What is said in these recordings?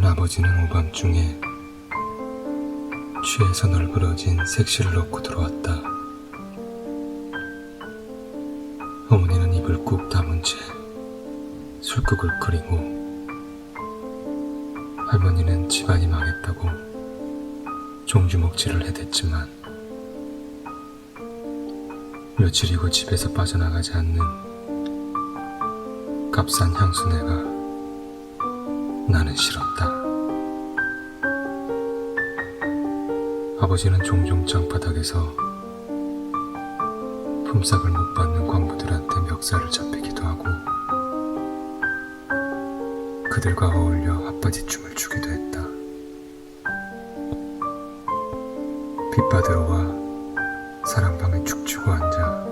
한 아버지는 오밤중에 취해서 널브러진 색시를 넣고 들어왔다. 어머니는 입을 꾹 다문 채 술국을 끓이고, 할머니는 집안이 망했다고 종주먹질을 해댔지만 며칠이고 집에서 빠져나가지 않는 값싼 향수내가 나는 싫었다. 아버지는 종종 장바닥에서 품삯을 못 받는 광부들한테 멱살을 잡히기도 하고 그들과 어울려 핫바지춤을 추기도 했다. 빗받으러 와 사랑방에 축 치고 앉아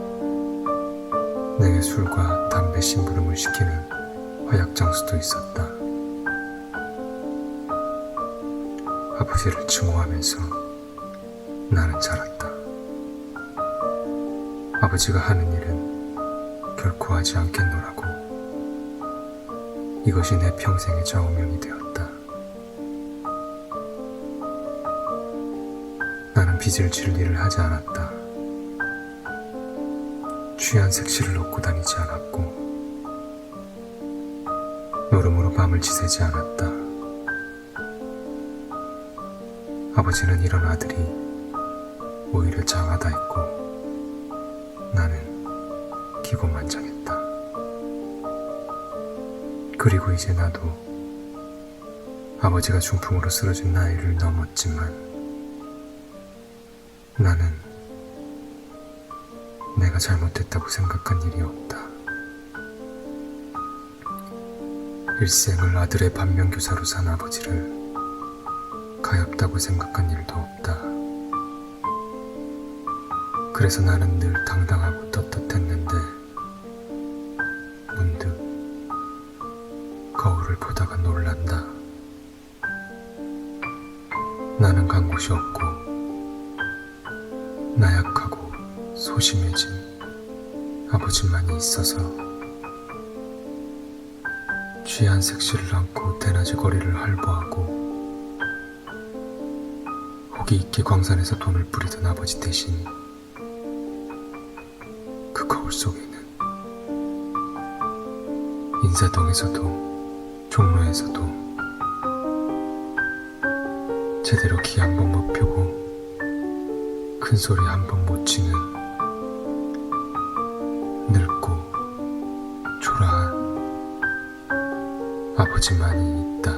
내게 술과 담배 심부름을 시키는 화약장수도 있었다. 아버지를 증오하면서 나는 자랐다. 아버지가 하는 일은 결코 하지 않겠노라고. 이것이 내 평생의 좌우명이 되었다. 나는 빚을 질 일을 하지 않았다. 취한 색시를 넣고 다니지 않았고 노름으로 밤을 지새지 않았다. 아버지는 이런 아들이 오히려 장하다 했고 나는 기고만장했다. 그리고 이제 나도 아버지가 중풍으로 쓰러진 나이를 넘었지만 나는 내가 잘못했다고 생각한 일이 없다. 일생을 아들의 반면교사로 산 아버지를 가엾다고 생각한 일도 없다. 그래서 나는 늘 당당하고 떳떳했는데 문득 거울을 보다가 놀란다. 나는 간 곳이 없고 나약하고 소심해진 아버지만이 있어서 취한 색시를 안고 대낮에 거리를 활보하고 호기 있게 광산에서 돈을 뿌리던 아버지 대신 그 거울 속에는 인사동에서도 종로에서도 제대로 기 한 번 못 펴고 큰 소리 한 번 못 치는 늙고 초라한 아버지만이 있다.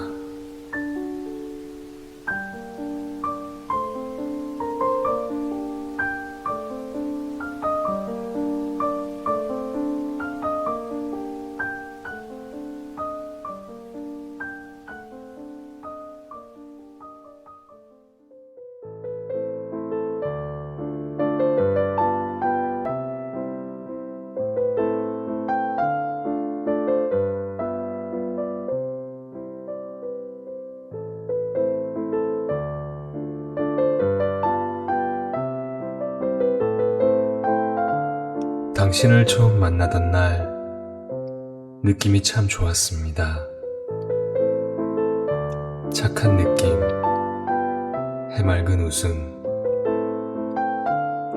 당신을 처음 만나던 날 느낌이 참 좋았습니다. 착한 느낌, 해맑은 웃음,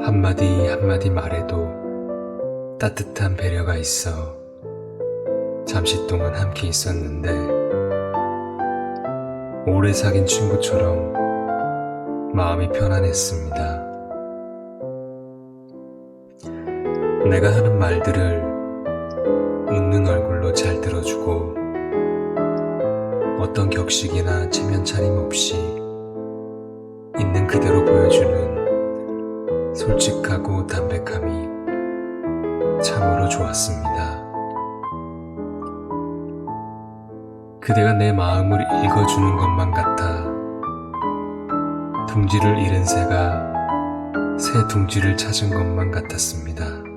한마디 한마디 말에도 따뜻한 배려가 있어 잠시 동안 함께 있었는데 오래 사귄 친구처럼 마음이 편안했습니다. 내가 하는 말들을 웃는 얼굴로 잘 들어주고 어떤 격식이나 체면 차림 없이 있는 그대로 보여주는 솔직하고 담백함이 참으로 좋았습니다. 그대가 내 마음을 읽어주는 것만 같아 둥지를 잃은 새가 새 둥지를 찾은 것만 같았습니다.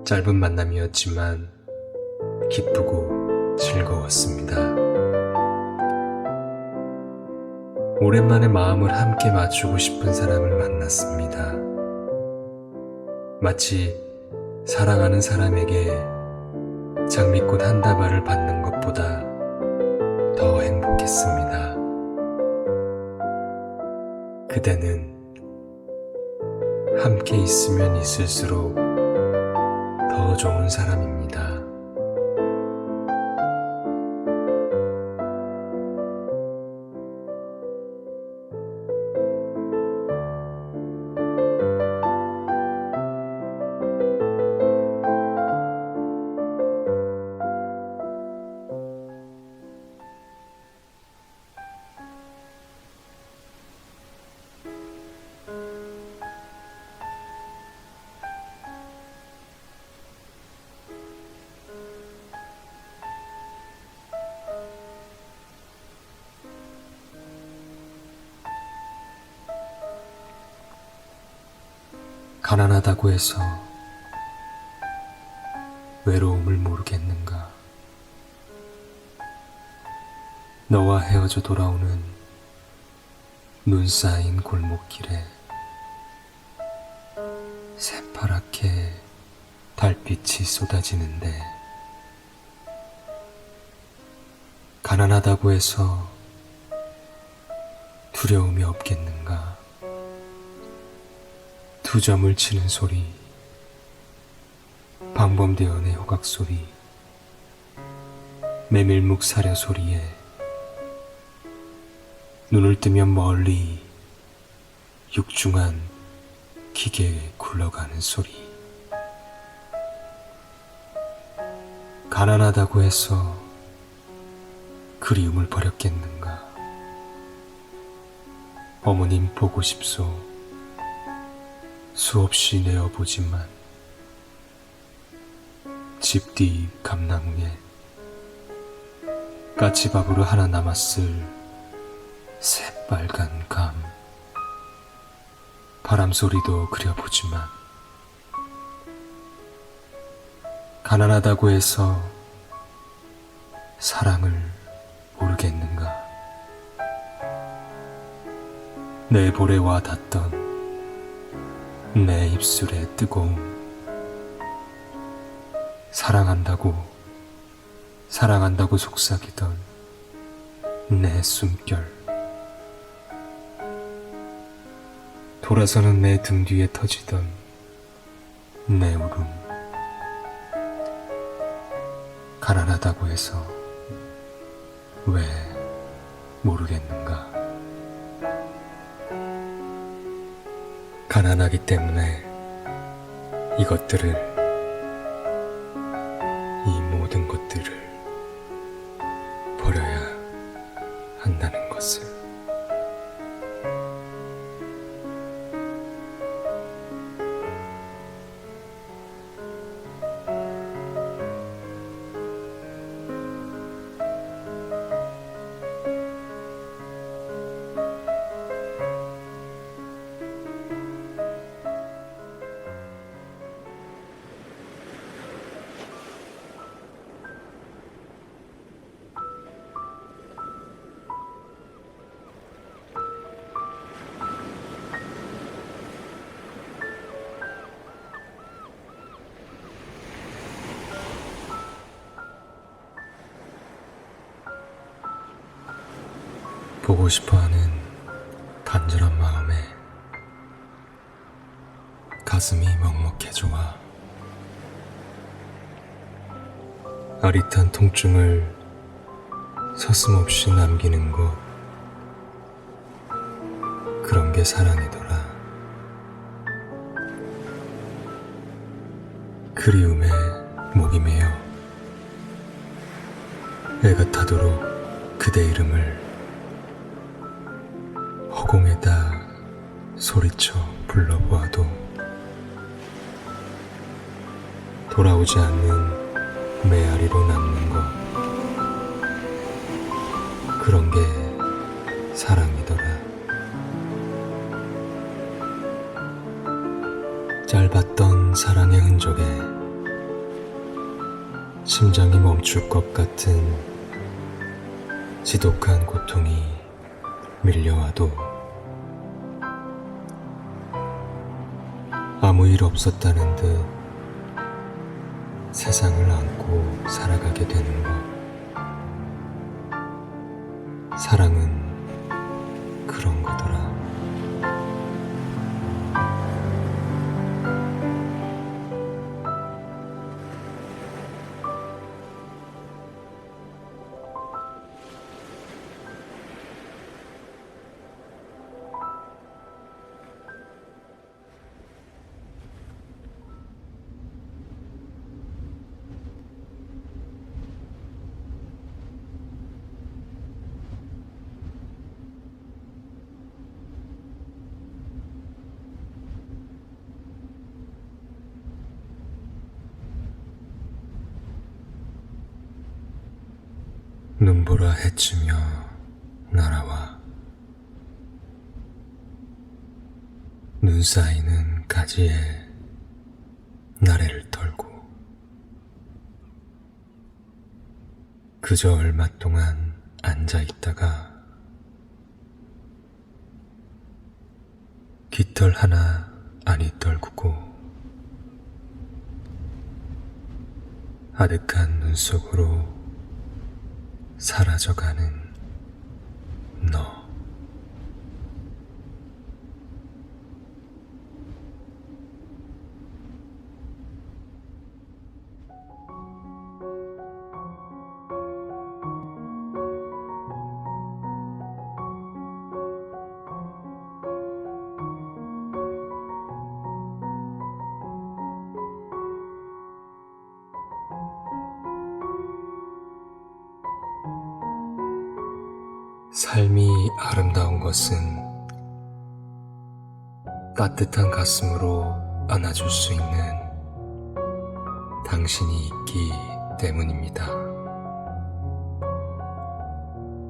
짧은 만남이었지만 기쁘고 즐거웠습니다. 오랜만에 마음을 함께 맞추고 싶은 사람을 만났습니다. 마치 사랑하는 사람에게 장미꽃 한 다발을 받는 것보다 더 그대는 함께 있으면 있을수록 더 좋은 사람입니다. 가난하다고 해서 외로움을 모르겠는가? 너와 헤어져 돌아오는 눈 쌓인 골목길에 새파랗게 달빛이 쏟아지는데, 가난하다고 해서 두려움이 없겠는가? 두 점을 치는 소리, 방범대원의 호각 소리, 메밀묵 사려 소리에 눈을 뜨면 멀리 육중한 기계에 굴러가는 소리. 가난하다고 해서 그리움을 버렸겠는가? 어머님 보고 싶소. 수없이 내어보지만 집 뒤 감나무에 까치밥으로 하나 남았을 새빨간 감. 바람소리도 그려보지만 가난하다고 해서 사랑을 모르겠는가? 내 볼에 와 닿던 내 입술의 뜨거움, 사랑한다고 속삭이던 내 숨결, 돌아서는 내 등 뒤에 터지던 내 울음. 가난하다고 해서 왜 모르겠는가? 가난하기 때문에 이것들을, 이 모든 것들을 버려야 한다는 것을. 보고 싶어하는 간절한 마음에 가슴이 먹먹해져와 아릿한 통증을 서슴없이 남기는 것, 그런 게 사랑이더라. 그리움에 목이 메어 애가 타도록 그대 이름을 허공에다 소리쳐 불러보아도 돌아오지 않는 메아리로 남는 것, 그런 게 사랑이더라. 짧았던 사랑의 흔적에 심장이 멈출 것 같은 지독한 고통이 밀려와도 아무 일 없었다는 듯 세상을 안고 살아가게 되는 것. 사랑은 그런 거더라. 눈보라 헤치며 날아와 눈 쌓이는 가지에 나래를 털고 그저 얼마 동안 앉아 있다가 깃털 하나 안이 떨구고 아득한 눈 속으로 사라져가는 너. 삶이 아름다운 것은 따뜻한 가슴으로 안아줄 수 있는 당신이 있기 때문입니다.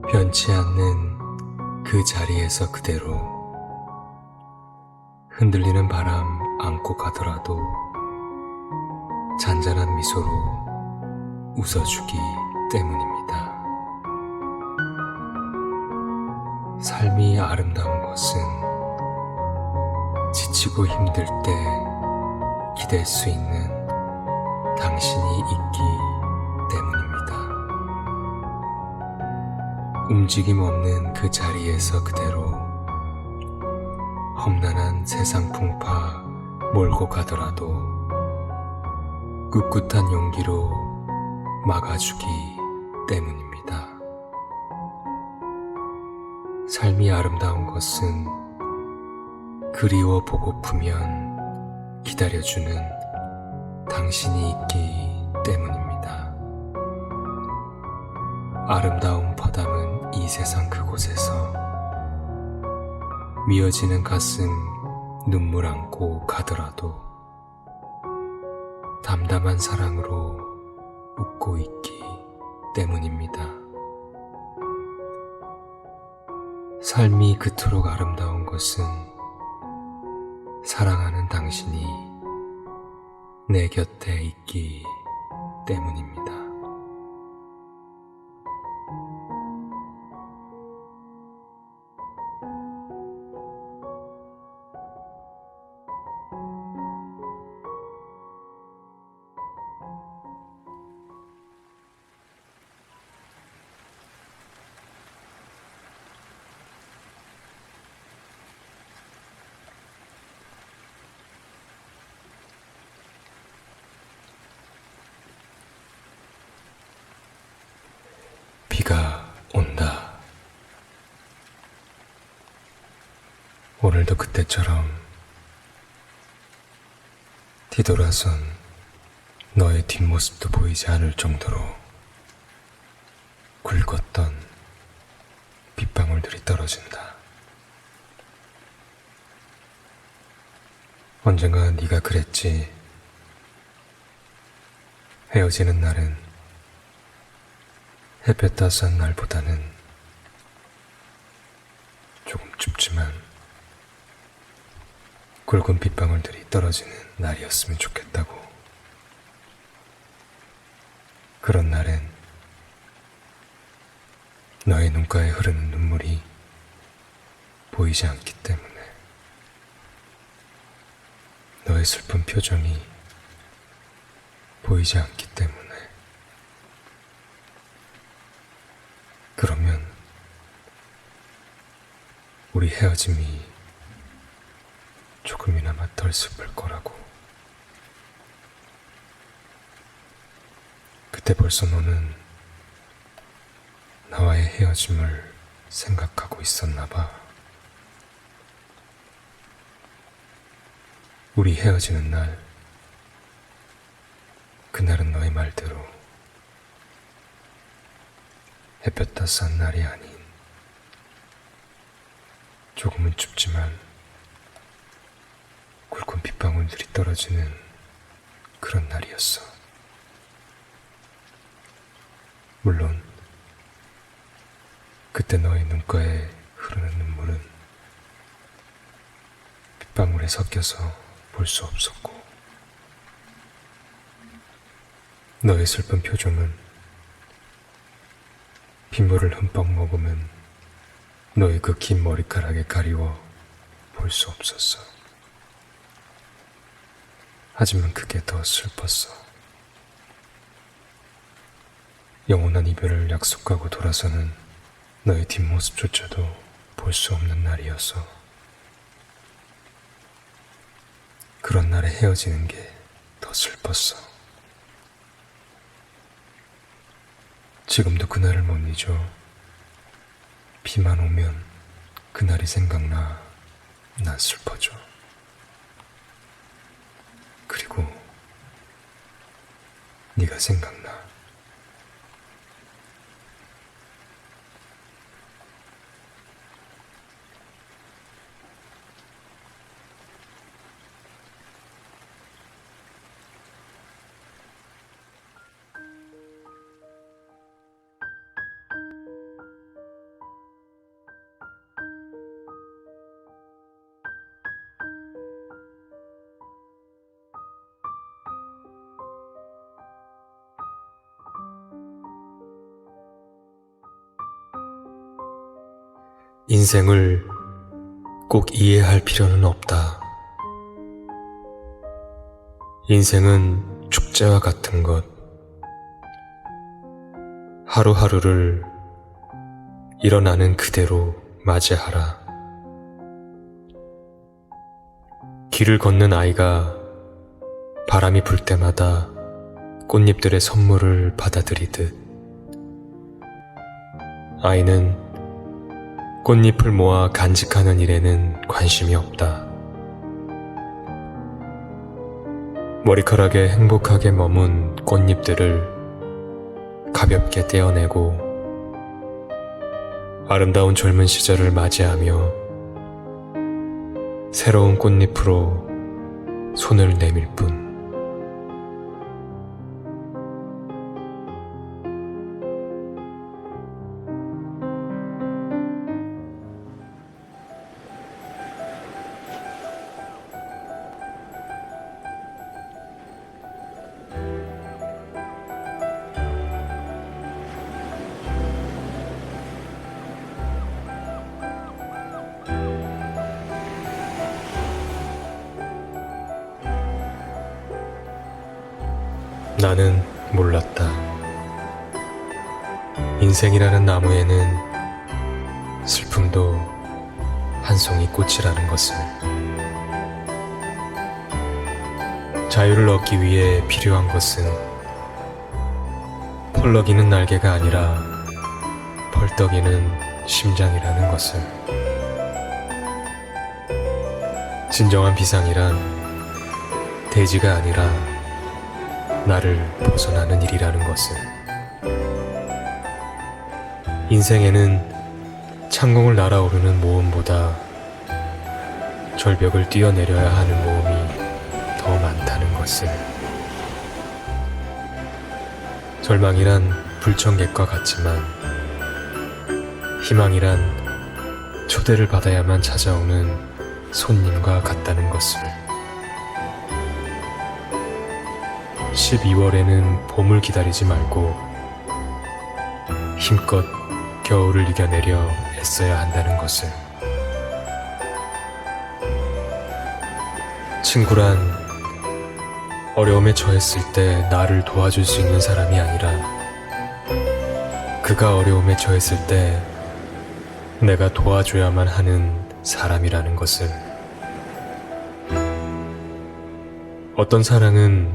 변치 않는 그 자리에서 그대로 흔들리는 바람 안고 가더라도 잔잔한 미소로 웃어주기 때문입니다. 삶이 아름다운 것은 지치고 힘들 때 기댈 수 있는 당신이 있기 때문입니다. 움직임 없는 그 자리에서 그대로 험난한 세상 풍파 몰고 가더라도 꿋꿋한 용기로 막아주기 때문입니다. 삶이 아름다운 것은 그리워 보고프면 기다려주는 당신이 있기 때문입니다. 아름다움 퍼담은 이 세상 그곳에서 미어지는 가슴 눈물 안고 가더라도 담담한 사랑으로 웃고 있기 때문입니다. 삶이 그토록 아름다운 것은 사랑하는 당신이 내 곁에 있기 때문입니다. 비가 온다. 오늘도 그때처럼 뒤돌아선 너의 뒷모습도 보이지 않을 정도로 굵었던 빗방울들이 떨어진다. 언젠가 네가 그랬지. 헤어지는 날은 햇볕 따스한 날보다는 조금 춥지만 굵은 빗방울들이 떨어지는 날이었으면 좋겠다고. 그런 날엔 너의 눈가에 흐르는 눈물이 보이지 않기 때문에, 너의 슬픈 표정이 보이지 않기 때문에, 그러면 우리 헤어짐이 조금이나마 덜 슬플 거라고. 그때 벌써 너는 나와의 헤어짐을 생각하고 있었나 봐. 우리 헤어지는 날, 그날은 너의 말대로 햇볕 따스한 날이 아닌 조금은 춥지만 굵은 빗방울들이 떨어지는 그런 날이었어. 물론 그때 너의 눈가에 흐르는 눈물은 빗방울에 섞여서 볼 수 없었고, 너의 슬픈 표정은 빗물을 흠뻑 먹으면 너의 그 긴 머리카락에 가리워 볼 수 없었어. 하지만 그게 더 슬펐어. 영원한 이별을 약속하고 돌아서는 너의 뒷모습조차도 볼 수 없는 날이었어. 그런 날에 헤어지는 게 더 슬펐어. 지금도 그날을 못 잊어. 비만 오면 그날이 생각나 난 슬퍼져. 그리고 네가 생각나. 인생을 꼭 이해할 필요는 없다. 인생은 축제와 같은 것. 하루하루를 일어나는 그대로 맞이하라. 길을 걷는 아이가 바람이 불 때마다 꽃잎들의 선물을 받아들이듯, 아이는 꽃잎을 모아 간직하는 일에는 관심이 없다. 머리카락에 행복하게 머문 꽃잎들을 가볍게 떼어내고 아름다운 젊은 시절을 맞이하며 새로운 꽃잎으로 손을 내밀 뿐. 나는 몰랐다. 인생이라는 나무에는 슬픔도 한 송이 꽃이라는 것을. 자유를 얻기 위해 필요한 것은 펄럭이는 날개가 아니라 펄떡이는 심장이라는 것을. 진정한 비상이란 대지가 아니라 나를 벗어나는 일이라는 것을. 인생에는 창공을 날아오르는 모험보다 절벽을 뛰어내려야 하는 모험이 더 많다는 것을. 절망이란 불청객과 같지만 희망이란 초대를 받아야만 찾아오는 손님과 같다는 것을. 12월에는 봄을 기다리지 말고 힘껏 겨울을 이겨내려 애써야 한다는 것을. 친구란 어려움에 처했을 때 나를 도와줄 수 있는 사람이 아니라 그가 어려움에 처했을 때 내가 도와줘야만 하는 사람이라는 것을. 어떤 사랑은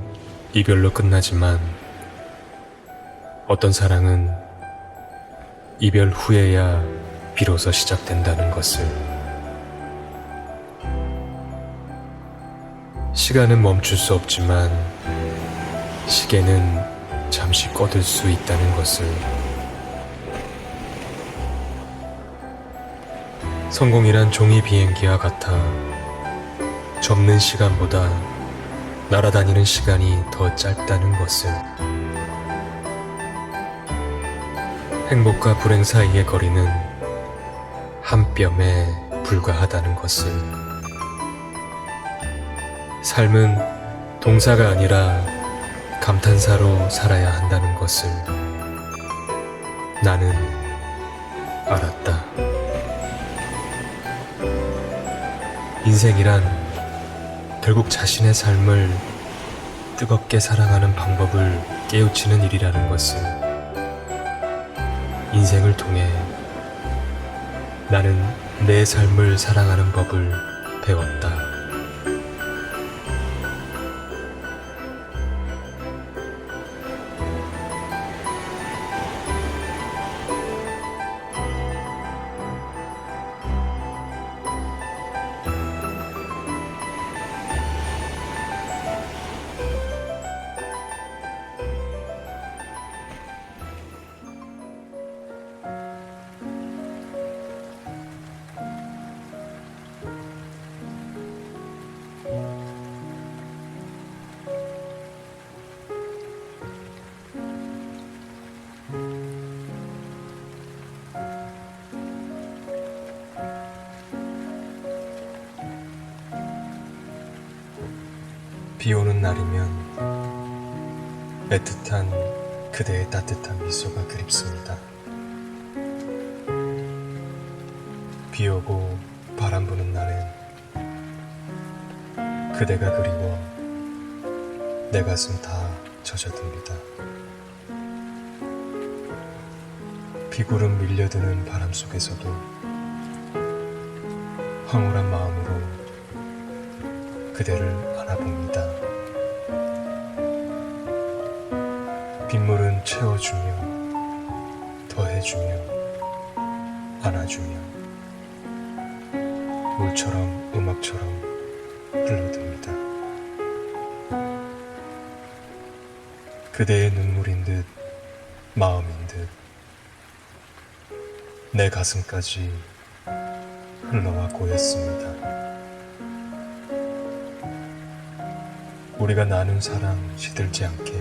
이별로 끝나지만 어떤 사랑은 이별 후에야 비로소 시작된다는 것을. 시간은 멈출 수 없지만 시계는 잠시 꺼둘 수 있다는 것을. 성공이란 종이 비행기와 같아 접는 시간보다 날아다니는 시간이 더 짧다는 것을. 행복과 불행 사이의 거리는 한 뼘에 불과하다는 것을, 삶은 동사가 아니라 감탄사로 살아야 한다는 것을 나는 알았다. 인생이란 결국 자신의 삶을 뜨겁게 사랑하는 방법을 깨우치는 일이라는 것을 인생을 통해 나는 내 삶을 사랑하는 법을 배웠다. 비 오는 날이면 애틋한 그대의 따뜻한 미소가 그립습니다. 비 오고 바람 부는 날엔 그대가 그리워 내 가슴 다 젖어듭니다. 비구름 밀려드는 바람 속에서도 황홀한 마음으로 그대를 안아봅니다. 빗물은 채워주며 더해주며 안아주며 물처럼 음악처럼 흘러듭니다. 그대의 눈물인 듯 마음인 듯 내 가슴까지 흘러와 고였습니다. 우리가 나눈 사랑 시들지 않게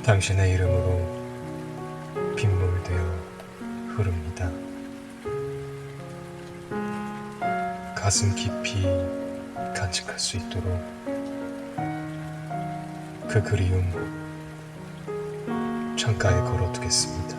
당신의 이름으로 빗물 되어 흐릅니다. 가슴 깊이 간직할 수 있도록 그 그리움 창가에 걸어두겠습니다.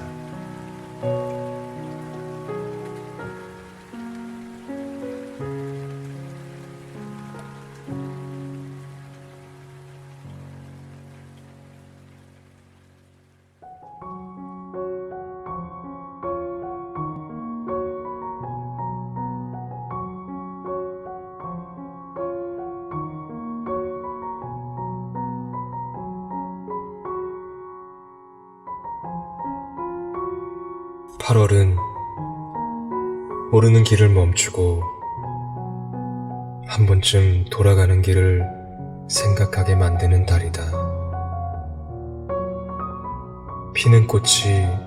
(8월은) 오르는 길을 멈추고 한 번쯤 돌아가는 길을 생각하게 만드는 달이다. 피는 꽃이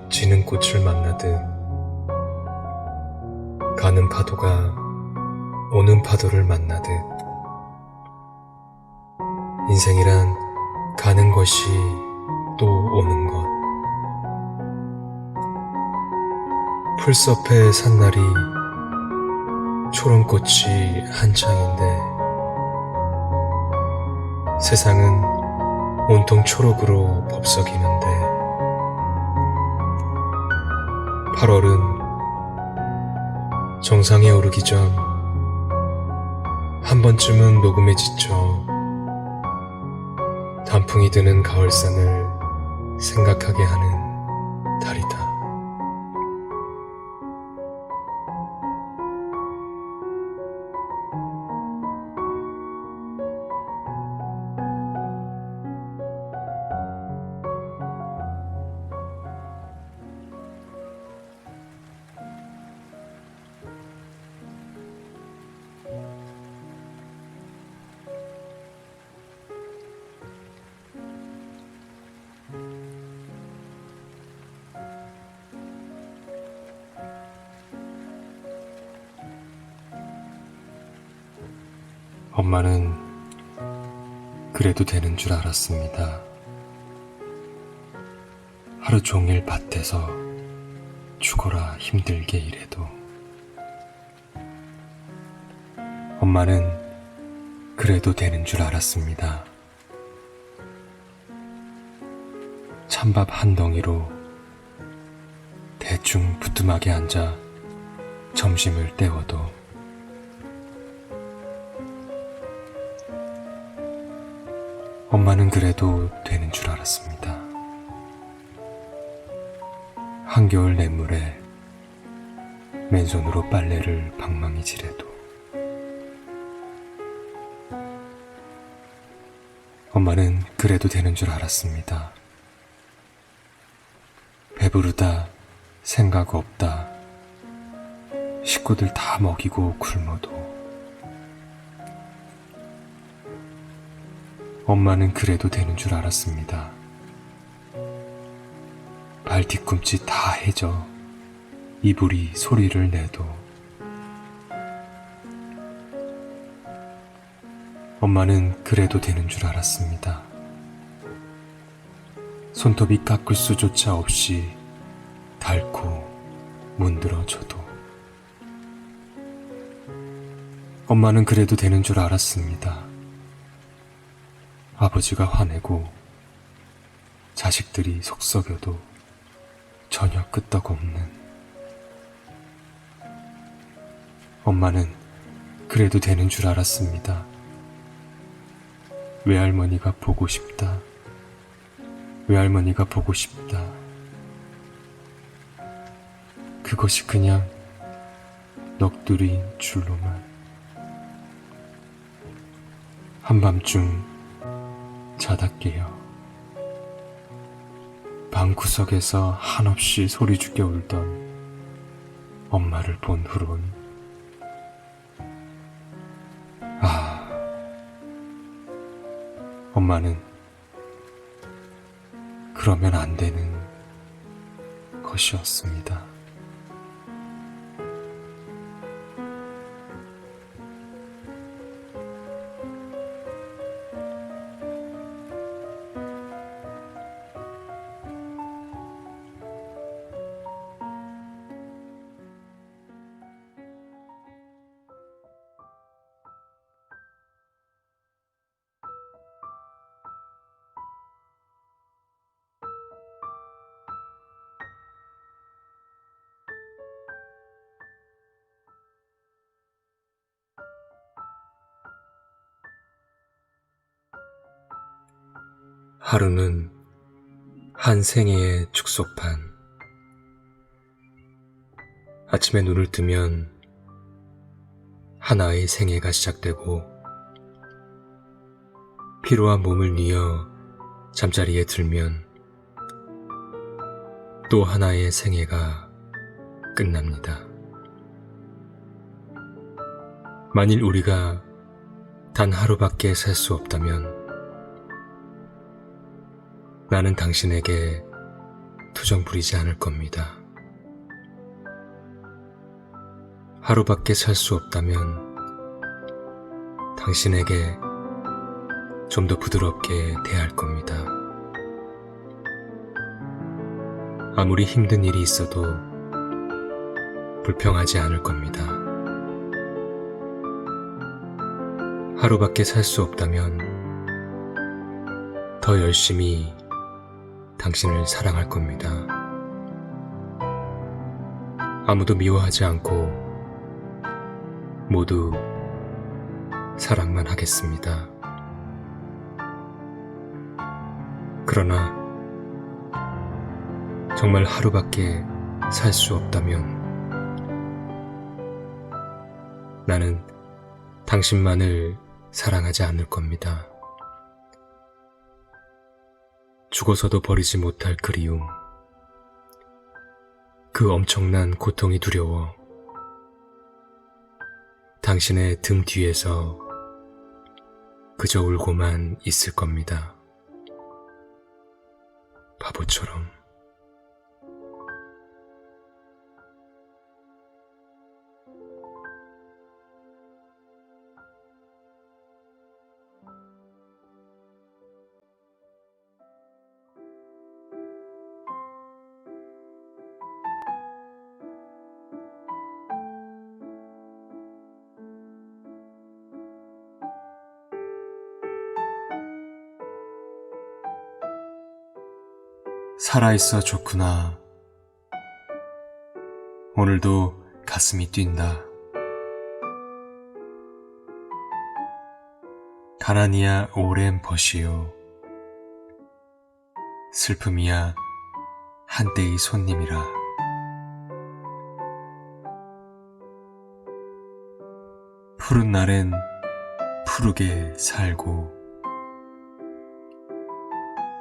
지는 꽃을 만나듯 가는 파도가 오는 파도를 만나듯 인생이란 가는 것이 또 오는 것. 풀숲의 산날이 초롱꽃이 한창인데 세상은 온통 초록으로 법석이는데 8월은 정상에 오르기 전 한 번쯤은 녹음에 지쳐 단풍이 드는 가을산을 생각하게 하는 달이다. 엄마는 그래도 되는 줄 알았습니다. 하루 종일 밭에서 죽어라 힘들게 일해도 엄마는 그래도 되는 줄 알았습니다. 찬밥 한 덩이로 대충 부뚜막에 앉아 점심을 때워도 엄마는 그래도 되는 줄 알았습니다. 한겨울 냇물에 맨손으로 빨래를 방망이 지래도 엄마는 그래도 되는 줄 알았습니다. 배부르다, 생각 없다, 식구들 다 먹이고 굶어도 엄마는 그래도 되는 줄 알았습니다. 발 뒤꿈치 다 해져 이불이 소리를 내도 엄마는 그래도 되는 줄 알았습니다. 손톱이 깎을 수조차 없이 닳고 문드러져도 엄마는 그래도 되는 줄 알았습니다. 아버지가 화내고 자식들이 속썩여도 전혀 끄떡없는 엄마는 그래도 되는 줄 알았습니다. 외할머니가 보고 싶다. 외할머니가 보고 싶다. 그것이 그냥 넋두리인 줄로만 한밤중 자다 깨어 방구석에서 한없이 소리 죽여 울던 엄마를 본 후론 엄마는 그러면 안 되는 것이었습니다. 하루는 한 생애의 축소판. 아침에 눈을 뜨면 하나의 생애가 시작되고 피로한 몸을 뉘어 잠자리에 들면 또 하나의 생애가 끝납니다. 만일 우리가 단 하루밖에 살 수 없다면 나는 당신에게 투정 부리지 않을 겁니다. 하루밖에 살 수 없다면 당신에게 좀 더 부드럽게 대할 겁니다. 아무리 힘든 일이 있어도 불평하지 않을 겁니다. 하루밖에 살 수 없다면 더 열심히 당신을 사랑할 겁니다. 아무도 미워하지 않고 모두 사랑만 하겠습니다. 그러나 정말 하루밖에 살 수 없다면 나는 당신만을 사랑하지 않을 겁니다. 죽어서도 버리지 못할 그리움, 그 엄청난 고통이 두려워 당신의 등 뒤에서 그저 울고만 있을 겁니다. 바보처럼. 살아있어 좋구나. 오늘도 가슴이 뛴다. 가난이야 오랜 벗이요. 슬픔이야 한때의 손님이라. 푸른 날엔 푸르게 살고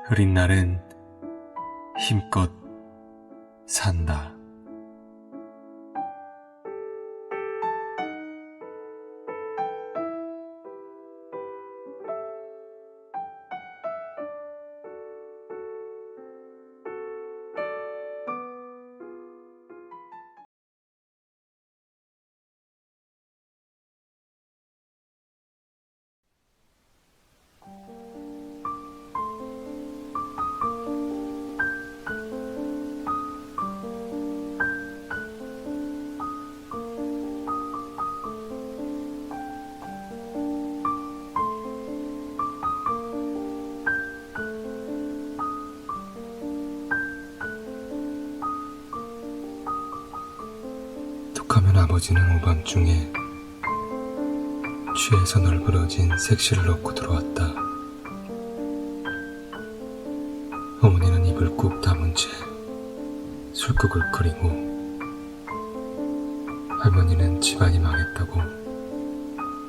흐린 날엔 힘껏 산다. 툭하면 아버지는 오밤중에 취해서 널브러진 색시를 넣고 들어왔다. 어머니는 입을 꾹 다문 채 술국을 끓이고, 할머니는 집안이 망했다고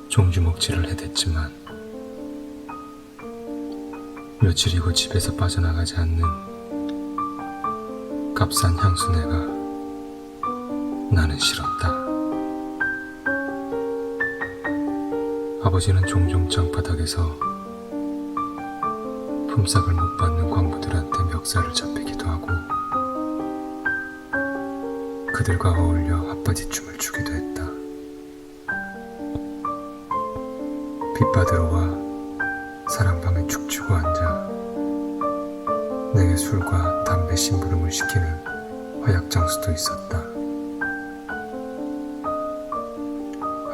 종주먹질을 해댔지만 며칠이고 집에서 빠져나가지 않는 값싼 향수내가 나는 싫었다. 아버지는 종종 장바닥에서 품삯을 못 받는 광부들한테 멱살을 잡히기도 하고 그들과 어울려 핫바지춤을 추기도 했다. 빗받으러 와 사랑방에 죽치고 앉아 내게 술과 담배 심부름을 시키는 화약장수도 있었다.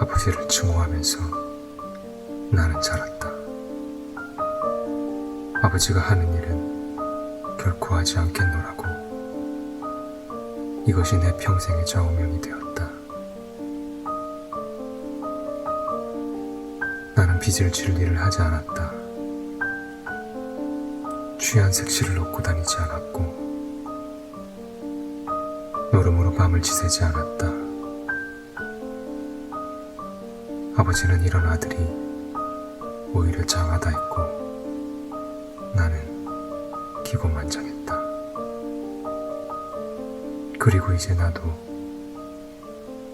아버지를 증오하면서 나는 자랐다. 아버지가 하는 일은 결코 하지 않겠노라고. 이것이 내 평생의 좌우명이 되었다. 나는 빚을 질 일을 하지 않았다. 취한 색시를 넣고 다니지 않았고 노름으로 밤을 지새지 않았다. 아버지는 이런 아들이 오히려 장하다 했고 나는 기고만장했다. 그리고 이제 나도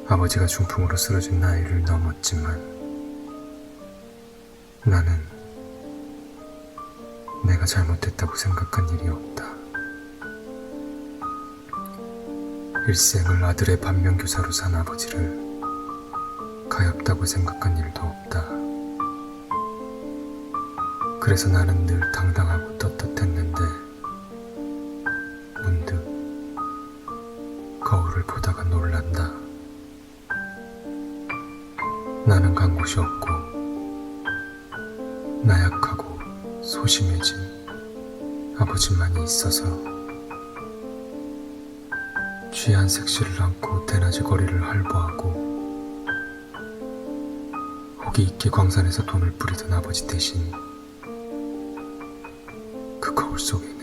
아버지가 중풍으로 쓰러진 나이를 넘었지만 나는 내가 잘못했다고 생각한 일이 없다. 일생을 아들의 반면교사로 산 아버지를 가엾다고 생각한 일도 없다. 그래서 나는 늘 당당하고 떳떳했는데 문득 거울을 보다가 놀란다. 나는 간 곳이 없고 나약하고 소심해진 아버지만이 있어서 취한 색시를 안고 대낮에 거리를 활보하고 호기 있게 광산에서 돈을 뿌리던 아버지 대신 그 거울 속에는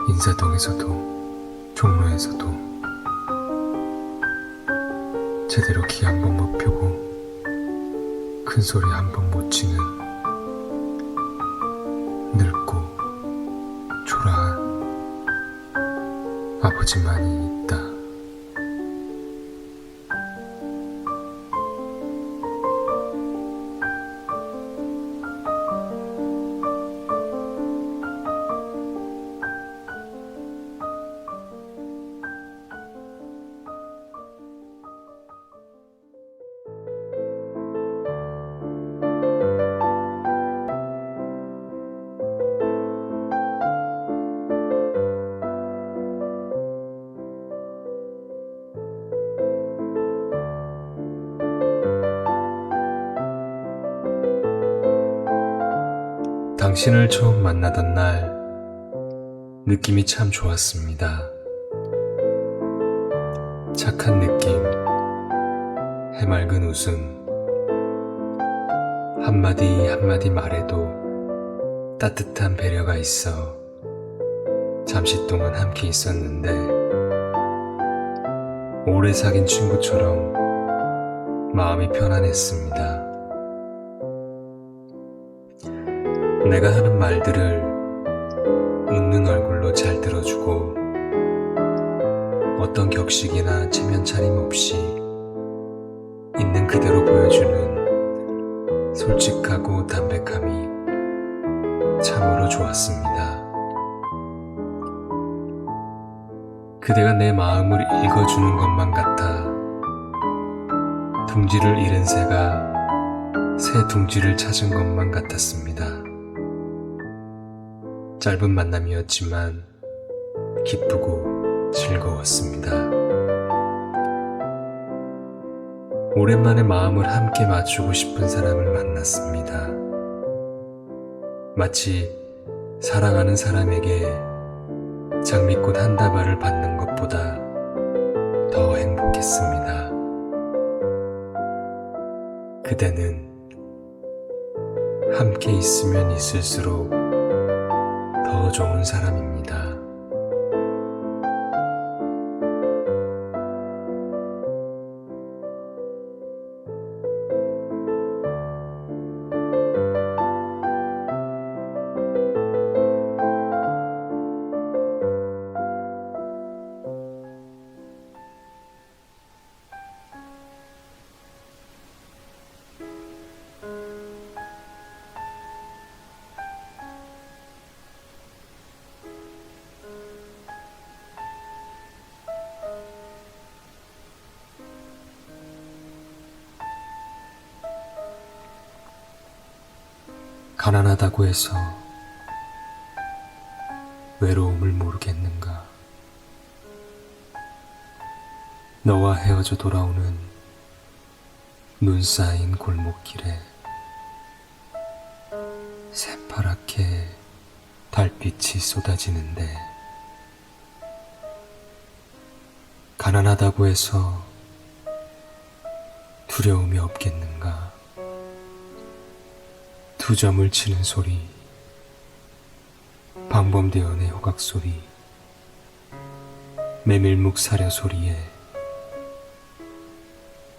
인사동에서도 종로에서도 제대로 기 한 번 못 펴고 큰 소리 한 번 못 치는 늙고 초라한 아버지만이 있다. 당신을 처음 만나던 날 느낌이 참 좋았습니다. 착한 느낌, 해맑은 웃음, 한마디 한마디 말에도 따뜻한 배려가 있어 잠시 동안 함께 있었는데 오래 사귄 친구처럼 마음이 편안했습니다. 내가 하는 말들을 웃는 얼굴로 잘 들어주고 어떤 격식이나 체면 차림 없이 있는 그대로 보여주는 솔직하고 담백함이 참으로 좋았습니다. 그대가 내 마음을 읽어주는 것만 같아 둥지를 잃은 새가 새 둥지를 찾은 것만 같았습니다. 짧은 만남이었지만 기쁘고 즐거웠습니다. 오랜만에 마음을 함께 맞추고 싶은 사람을 만났습니다. 마치 사랑하는 사람에게 장미꽃 한 다발을 받는 것보다 더 행복했습니다. 그대는 함께 있으면 있을수록 더 좋은 사람입니다. 가난하다고 해서 외로움을 모르겠는가? 너와 헤어져 돌아오는 눈 쌓인 골목길에 새파랗게 달빛이 쏟아지는데 가난하다고 해서 두려움이 없겠는가? 두 점을 치는 소리, 방범대원의 호각 소리, 메밀묵 사려 소리에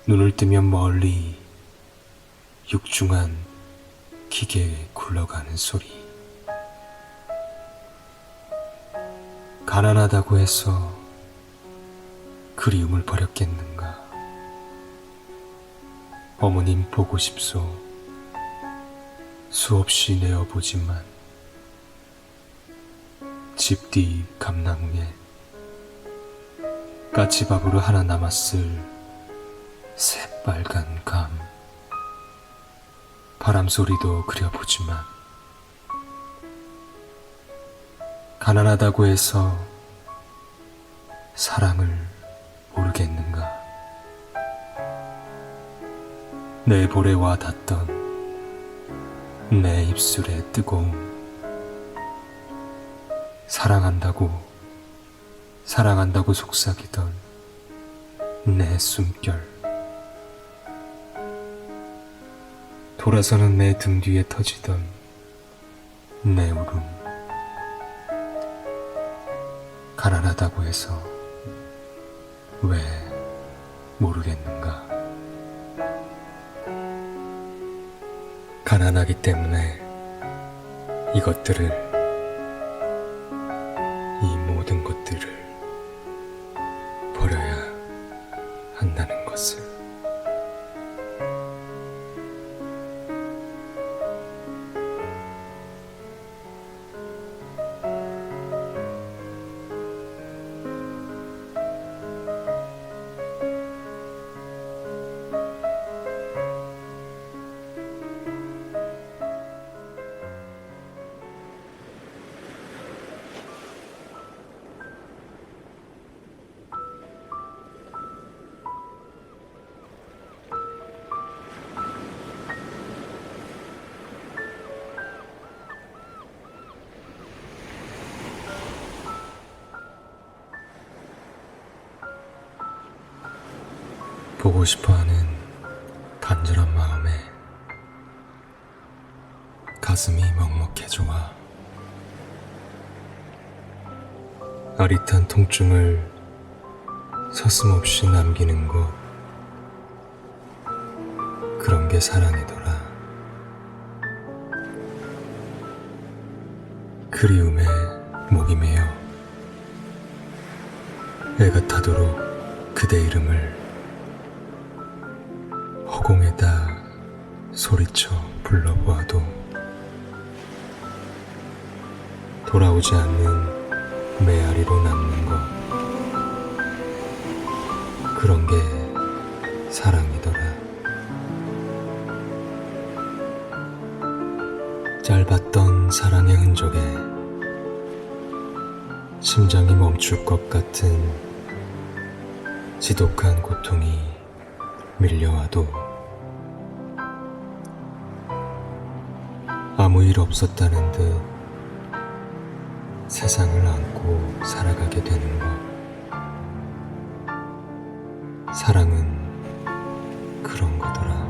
눈을 뜨면 멀리 육중한 기계에 굴러가는 소리. 가난하다고 해서 그리움을 버렸겠는가? 어머님 보고 싶소. 수없이 내어보지만 집 뒤 감나무에 까치밥으로 하나 남았을 새빨간 감. 바람소리도 그려보지만 가난하다고 해서 사랑을 모르겠는가? 내 볼에 와 닿던 내 입술의 뜨거움, 사랑한다고 속삭이던 내 숨결, 돌아서는 내 등 뒤에 터지던 내 울음. 가난하다고 해서 왜 모르겠는가? 가난하기 때문에 이것들을, 이 모든 것들을 버려야 한다는 것을. 보고 싶어하는 간절한 마음에 가슴이 먹먹해져와 아릿한 통증을 서슴없이 남기는 것, 그런 게 사랑이더라. 그리움에 목이 메어 애가 타도록 그대 이름을 허공에다 소리쳐 불러보아도 돌아오지 않는 메아리로 남는 것, 그런 게 사랑이더라. 짧았던 사랑의 흔적에 심장이 멈출 것 같은 지독한 고통이 밀려와도 아무 일 없었다는 듯 세상을 안고 살아가게 되는 것, 사랑은 그런 거더라.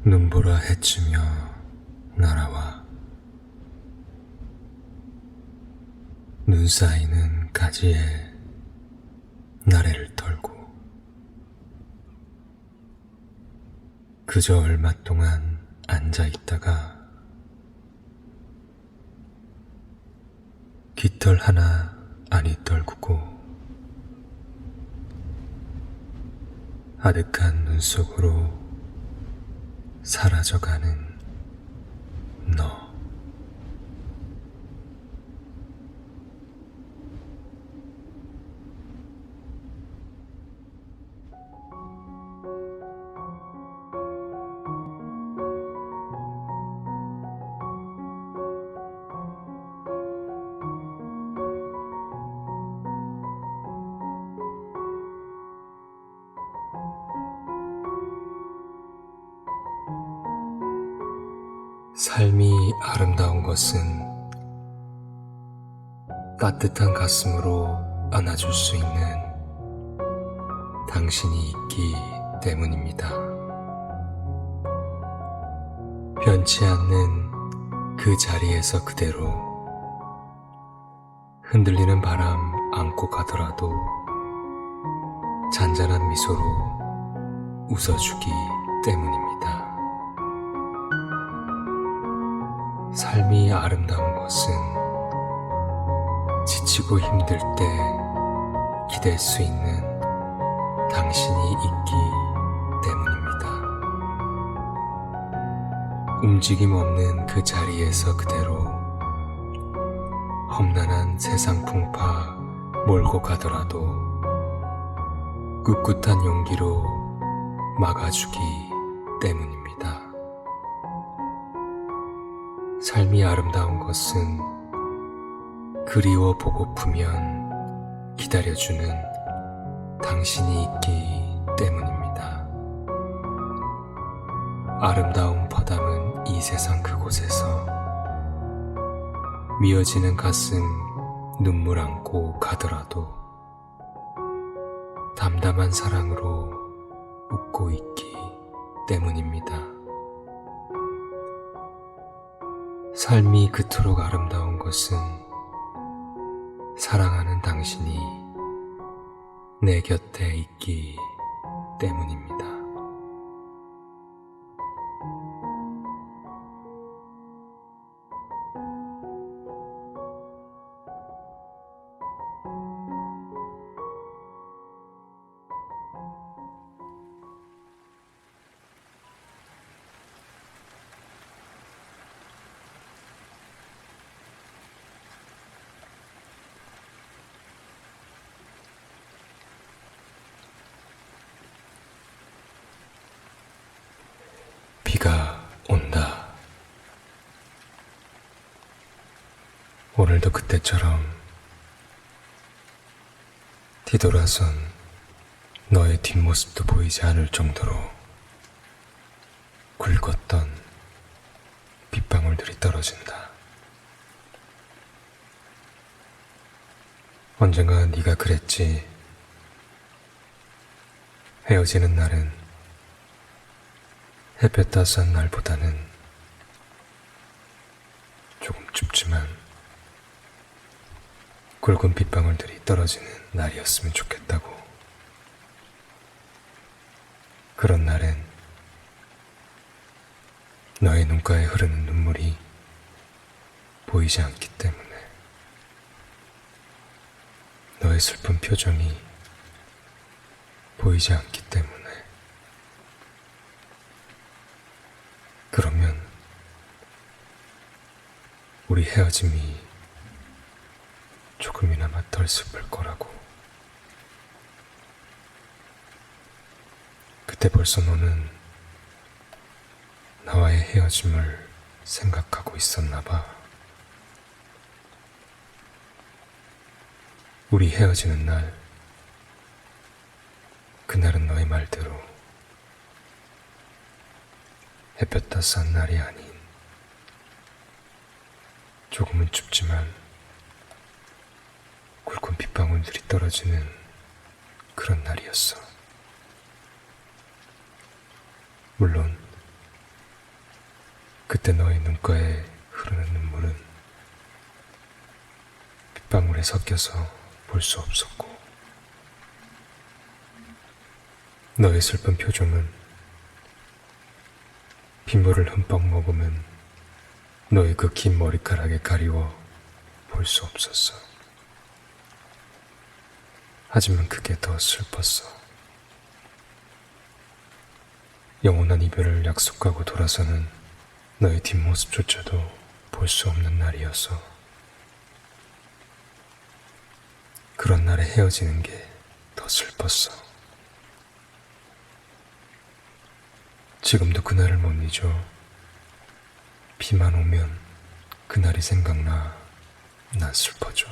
눈보라 헤치며 날아와 눈 쌓이는 가지에 나래를 털고 그저 얼마 동안 앉아 있다가 깃털 하나 안이 떨구고 아득한 눈 속으로 사라져가는 너. 삶이 아름다운 것은 따뜻한 가슴으로 안아줄 수 있는 당신이 있기 때문입니다. 변치 않는 그 자리에서 그대로 흔들리는 바람 안고 가더라도 잔잔한 미소로 웃어주기 때문입니다. 삶이 아름다운 것은 지치고 힘들 때 기댈 수 있는 당신이 있기 때문입니다. 움직임 없는 그 자리에서 그대로 험난한 세상 풍파 몰고 가더라도 꿋꿋한 용기로 막아주기 때문입니다. 삶이 아름다운 것은 그리워 보고프면 기다려주는 당신이 있기 때문입니다. 아름다움 퍼담은 이 세상 그곳에서 미어지는 가슴 눈물 안고 가더라도 담담한 사랑으로 웃고 있기 때문입니다. 삶이 그토록 아름다운 것은 사랑하는 당신이 내 곁에 있기 때문입니다. 비가 온다. 오늘도 그때처럼 뒤돌아선 너의 뒷모습도 보이지 않을 정도로 굵었던 빗방울들이 떨어진다. 언젠가 네가 그랬지. 헤어지는 날은 햇볕 따스한 날보다는 조금 춥지만 굵은 빗방울들이 떨어지는 날이었으면 좋겠다고. 그런 날엔 너의 눈가에 흐르는 눈물이 보이지 않기 때문에, 너의 슬픈 표정이 보이지 않기 때문에, 그러면 우리 헤어짐이 조금이나마 덜 슬플 거라고. 그때 벌써 너는 나와의 헤어짐을 생각하고 있었나 봐. 우리 헤어지는 날, 그날은 너의 말대로 햇볕 따스한 날이 아닌 조금은 춥지만 굵은 빗방울들이 떨어지는 그런 날이었어. 물론 그때 너의 눈가에 흐르는 눈물은 빗방울에 섞여서 볼 수 없었고, 너의 슬픈 표정은 빗물을 흠뻑 머금은 너의 그 긴 머리카락에 가리워 볼 수 없었어. 하지만 그게 더 슬펐어. 영원한 이별을 약속하고 돌아서는 너의 뒷모습조차도 볼 수 없는 날이어서, 그런 날에 헤어지는 게 더 슬펐어. 지금도 그날을 못 잊어. 비만 오면 그날이 생각나 난 슬퍼져.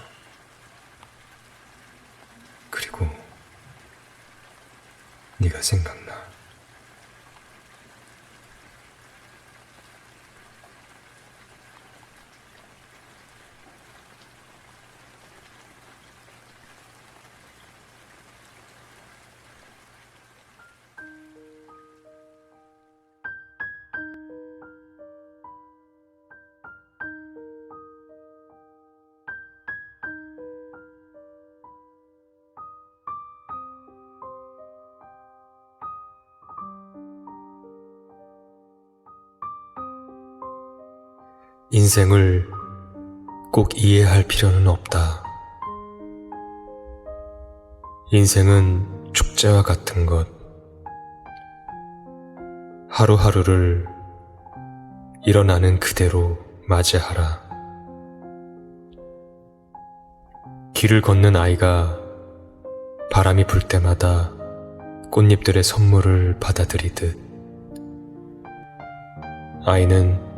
그리고 네가 생각나. 인생을 꼭 이해할 필요는 없다. 인생은 축제와 같은 것. 하루하루를 일어나는 그대로 맞이하라. 길을 걷는 아이가 바람이 불 때마다 꽃잎들의 선물을 받아들이듯, 아이는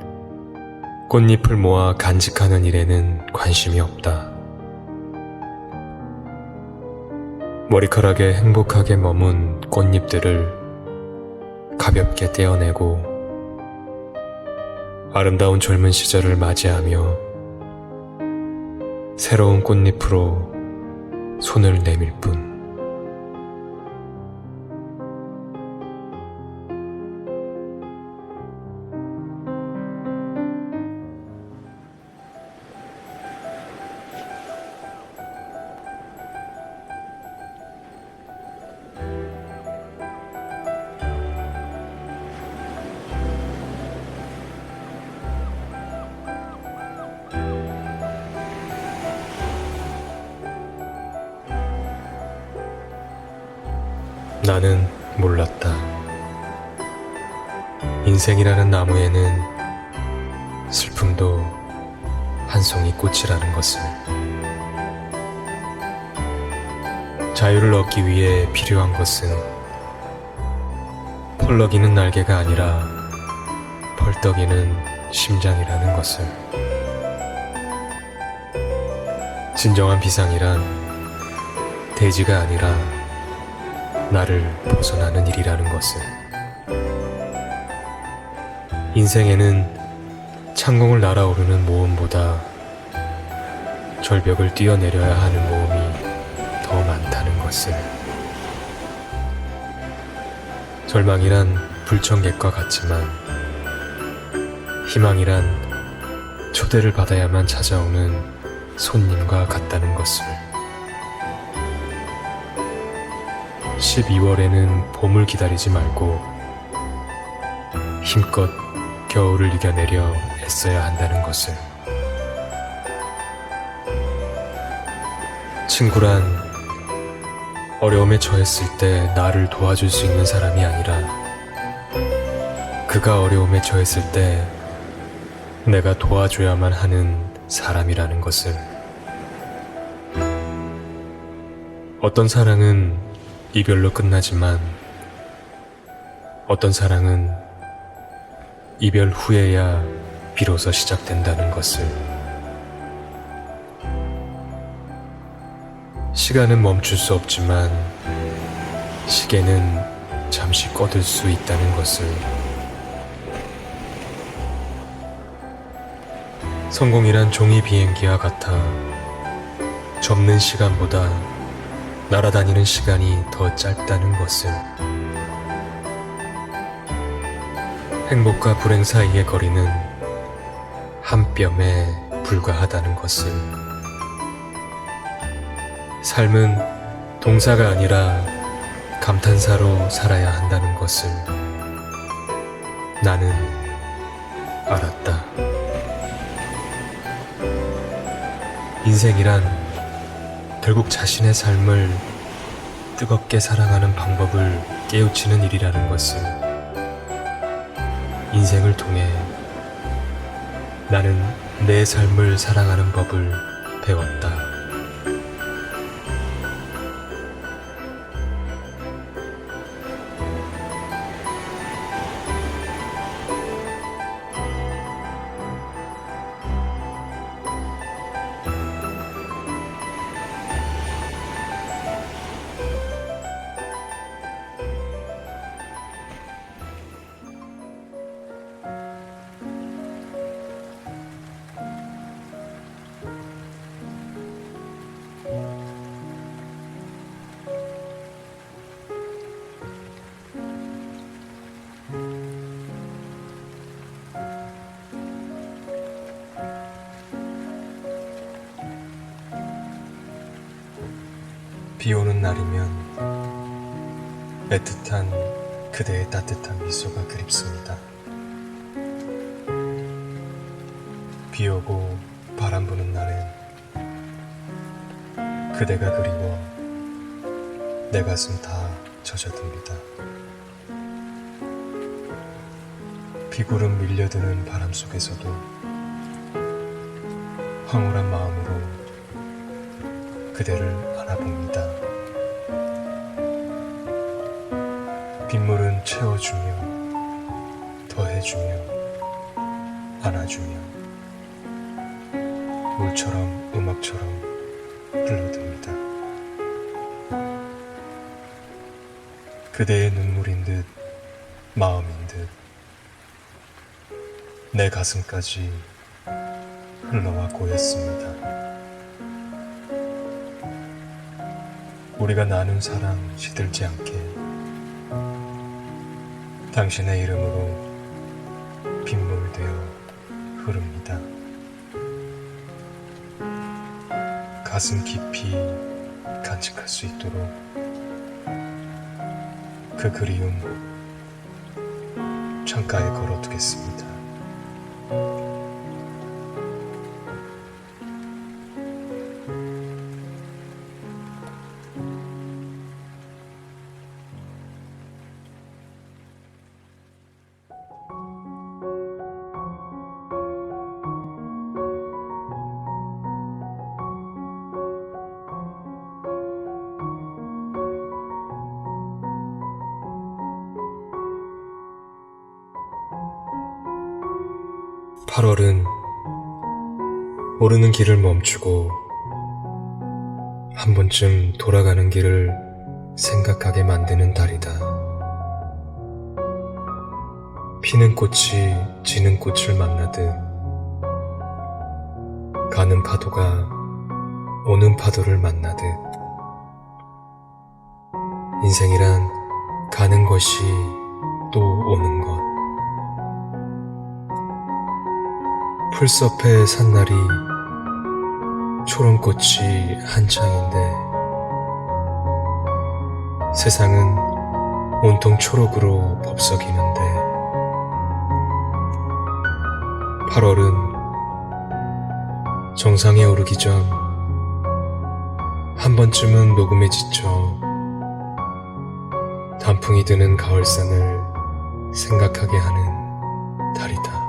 꽃잎을 모아 간직하는 일에는 관심이 없다. 머리카락에 행복하게 머문 꽃잎들을 가볍게 떼어내고 아름다운 젊은 시절을 맞이하며 새로운 꽃잎으로 손을 내밀 뿐. 나는 몰랐다. 인생이라는 나무에는 슬픔도 한 송이 꽃이라는 것을. 자유를 얻기 위해 필요한 것은 펄럭이는 날개가 아니라 펄떡이는 심장이라는 것을. 진정한 비상이란 대지가 아니라 나를 벗어나는 일이라는 것을. 인생에는 창공을 날아오르는 모험보다 절벽을 뛰어내려야 하는 모험이 더 많다는 것을. 절망이란 불청객과 같지만 희망이란 초대를 받아야만 찾아오는 손님과 같다는 것을. 12월에는 봄을 기다리지 말고 힘껏 겨울을 이겨내려 애써야 한다는 것을. 친구란 어려움에 처했을 때 나를 도와줄 수 있는 사람이 아니라 그가 어려움에 처했을 때 내가 도와줘야만 하는 사람이라는 것을. 어떤 사랑은 이별로 끝나지만 어떤 사랑은 이별 후에야 비로소 시작된다는 것을. 시간은 멈출 수 없지만 시계는 잠시 꺼둘 수 있다는 것을. 성공이란 종이 비행기와 같아 접는 시간보다 날아다니는 시간이 더 짧다는 것을. 행복과 불행 사이의 거리는 한 뼘에 불과하다는 것을. 삶은 동사가 아니라 감탄사로 살아야 한다는 것을 나는 알았다. 인생이란 결국 자신의 삶을 뜨겁게 사랑하는 방법을 깨우치는 일이라는 것을 인생을 통해 나는 내 삶을 사랑하는 법을 배웠다. 비 오는 날이면 애틋한 그대의 따뜻한 미소가 그립습니다. 비 오고 바람 부는 날엔 그대가 그리워 내 가슴 다 젖어듭니다. 비구름 밀려드는 바람 속에서도 황홀한 마음으로 그대를 안아봅니다. 빗물은 채워주며 더해주며 안아주며 물처럼 음악처럼 흘러듭니다. 그대의 눈물인 듯 마음인 듯 내 가슴까지 흘러와 고였습니다. 우리가 나눈 사랑 시들지 않게 당신의 이름으로 빗물되어 흐릅니다. 가슴 깊이 간직할 수 있도록 그 그리움 창가에 걸어두겠습니다. 8월은 오르는 길을 멈추고 한 번쯤 돌아가는 길을 생각하게 만드는 달이다. 피는 꽃이 지는 꽃을 만나듯 가는 파도가 오는 파도를 만나듯 인생이란 가는 것이 또 오는 것. 풀숲의 산날이 초롱꽃이 한창인데 세상은 온통 초록으로 법석이는데 8월은 정상에 오르기 전 한 번쯤은 녹음에 지쳐 단풍이 드는 가을산을 생각하게 하는 달이다.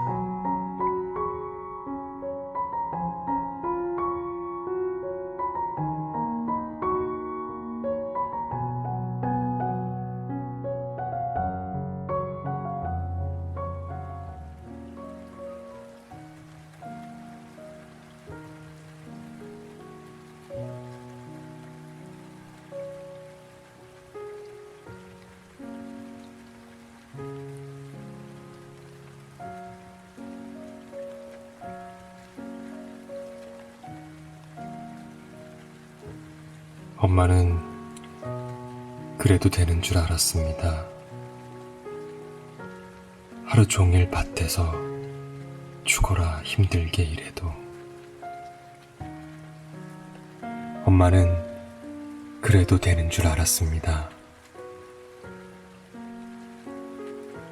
엄마는 그래도 되는 줄 알았습니다. 하루 종일 밭에서 죽어라 힘들게 일해도 엄마는 그래도 되는 줄 알았습니다.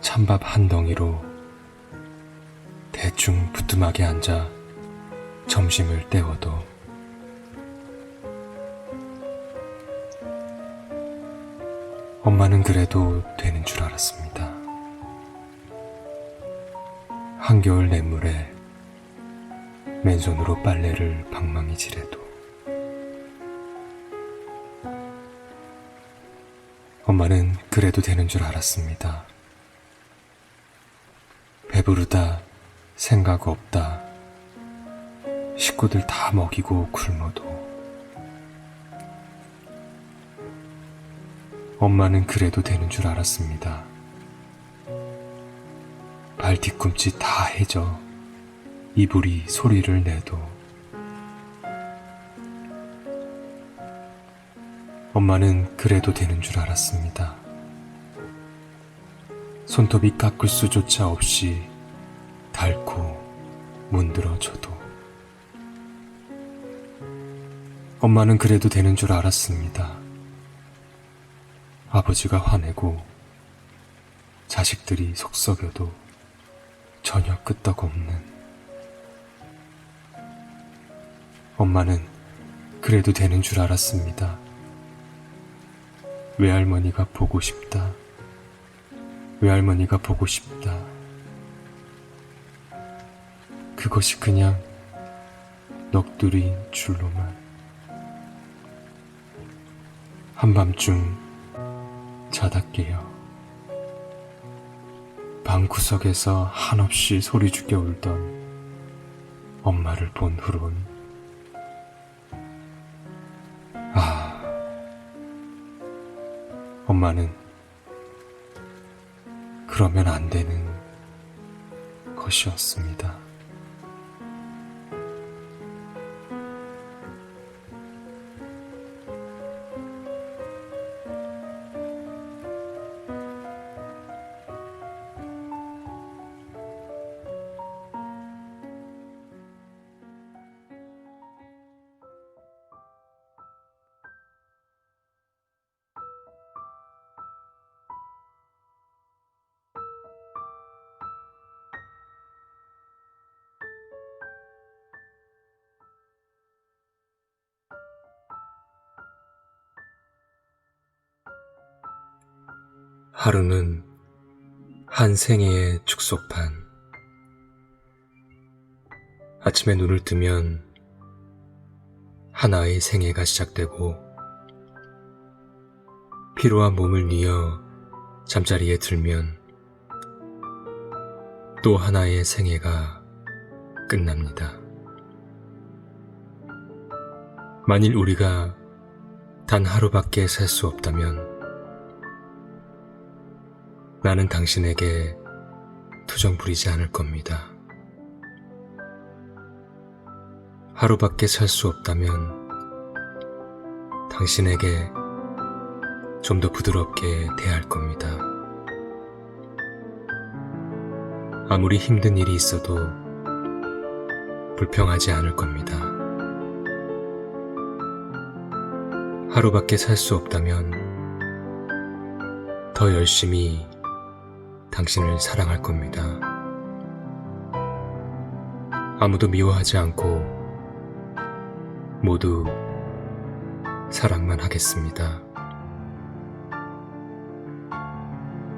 찬밥 한 덩이로 대충 부뚜막에 앉아 점심을 때워도 엄마는 그래도 되는 줄 알았습니다. 한겨울 냇물에 맨손으로 빨래를 방망이 질해도 엄마는 그래도 되는 줄 알았습니다. 배부르다, 생각 없다, 식구들 다 먹이고 굶어도 엄마는 그래도 되는 줄 알았습니다. 발 뒤꿈치 다 해져 이불이 소리를 내도 엄마는 그래도 되는 줄 알았습니다. 손톱이 깎을 수조차 없이 닳고 문드러져도 엄마는 그래도 되는 줄 알았습니다. 아버지가 화내고 자식들이 속썩여도 전혀 끄떡없는 엄마는 그래도 되는 줄 알았습니다. 외할머니가 보고 싶다. 외할머니가 보고 싶다. 그것이 그냥 넋두리인 줄로만 한밤중 자다 깨어 방구석에서 한없이 소리 죽여 울던 엄마를 본 후론 엄마는 그러면 안 되는 것이었습니다. 하루는 한 생애의 축소판. 아침에 눈을 뜨면 하나의 생애가 시작되고 피로한 몸을 뉘어 잠자리에 들면 또 하나의 생애가 끝납니다. 만일 우리가 단 하루밖에 살 수 없다면 나는 당신에게 투정 부리지 않을 겁니다. 하루밖에 살 수 없다면 당신에게 좀 더 부드럽게 대할 겁니다. 아무리 힘든 일이 있어도 불평하지 않을 겁니다. 하루밖에 살 수 없다면 더 열심히 당신을 사랑할 겁니다. 아무도 미워하지 않고 모두 사랑만 하겠습니다.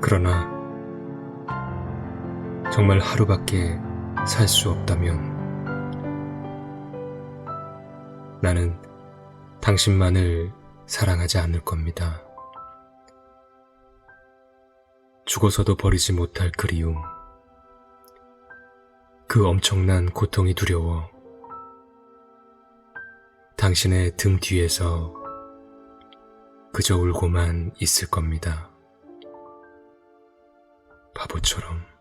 그러나 정말 하루밖에 살 수 없다면 나는 당신만을 사랑하지 않을 겁니다. 죽어서도 버리지 못할 그리움, 그 엄청난 고통이 두려워 당신의 등 뒤에서 그저 울고만 있을 겁니다. 바보처럼.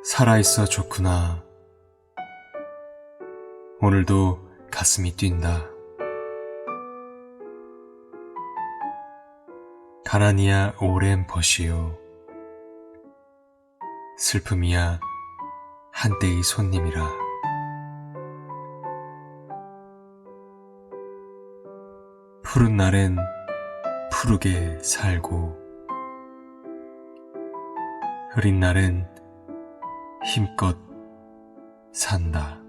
살아있어 좋구나. 오늘도 가슴이 뛴다. 가난이야 오랜 벗이요. 슬픔이야 한때의 손님이라. 푸른 날엔 푸르게 살고 흐린 날엔 힘껏 산다.